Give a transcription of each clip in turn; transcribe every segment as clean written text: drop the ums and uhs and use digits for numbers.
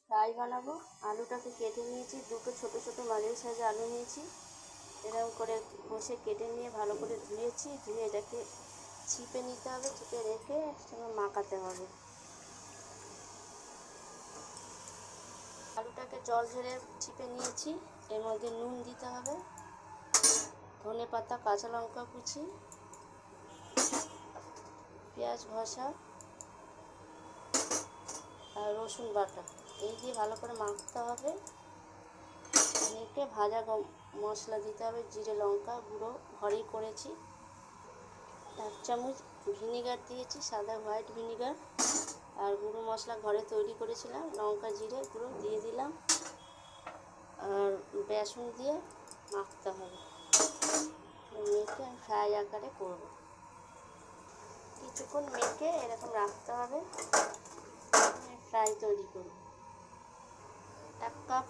Fry বানাবো। আলুটাকে কেটে নিয়েছি, দুটো ছোট ছোট মাঝারি সাইজের আলু নিয়েছি। এরকম করে ঘষে কেটে নিয়ে ভালো করে ধুয়েছি, ধুয়ে এটাকে ছিপে নিতে হবে, ছিপে রেখে একসঙ্গে মাখাতে হবে। আলুটাকে জল ঝেড়ে ছিপে নিয়েছি, এর মধ্যে নুন দিতে হবে, ধনে পাতা, কাঁচা লঙ্কা কুচি, পেঁয়াজ ঘষা আর রসুন বাটা, এই দিয়ে ভালো করে মাখতে হবে। মেখে ভাজা মশলা দিতে হবে, জিরে লঙ্কা গুঁড়ো ঘরেই করেছি, 1 চামচ ভিনিগার দিয়েছি, সাদা হোয়াইট ভিনিগার, আর গুঁড়ো মশলা ঘরে তৈরি করেছিলাম, লঙ্কা জিরে গুঁড়ো দিয়ে দিলাম, আর বেসন দিয়ে মাখতে হবে। মেখে আমি ফ্রাই আকারে করব। কিছুক্ষণ মেখে এরকম রাখতে হবে, ফ্রাই তৈরি করব। 1 কাপ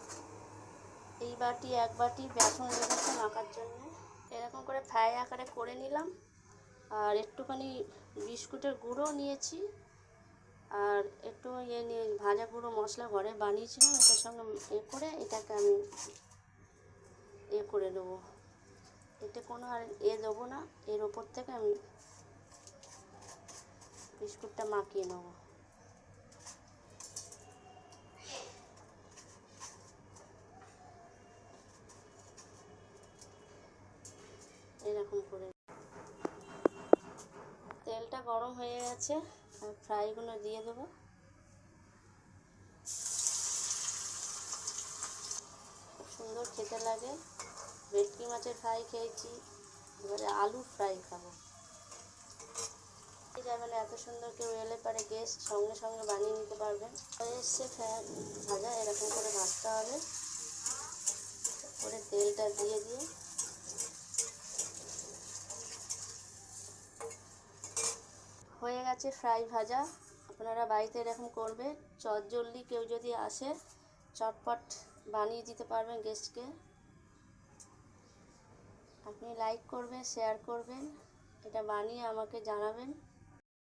এই বাটি 1 বাটি বেসন লেগেছে মাখার জন্য। এরকম করে ফ্রাই আকারে করে নিলাম। আর একটুখানি বিস্কুটের গুঁড়ো নিয়েছি, আর একটু নিয়ে ভাজা গুঁড়ো মশলা ঘরে বানিয়েছিলাম, এটার সঙ্গে করে এটাকে আমি করে দেবো। এতে কোনো আর দেবো না, এর ওপর থেকে আমি বিস্কুটটা মাখিয়ে নেব। এরকম করে তেলটা গরম হয়ে গেছে, আর ফ্রাইগুলো দিয়ে দেবো। খুব সুন্দর খেতে লাগে। ভেটকি মাছের ফ্রাই খেয়েছি, এবারে আলুর ফ্রাই খাবো। যাবেন, এত সুন্দর কেউ এলে পারে গেস্ট সঙ্গে সঙ্গে বানিয়ে নিতে পারবেন। হয়ে এসছে ভাজা, এরকম করে ভাজতে হবে। করে তেলটা দিয়ে হয়ে গেছে ফ্রাই ভাজা। আপনারা বাড়িতে এরকম করবে, চটজলদি কেউ যদি আসে চটপট বানিয়ে দিতে পারবেন গেস্টকে। আপনি লাইক করবেন, শেয়ার করবেন, এটা বানিয়ে আমাকে জানাবেন।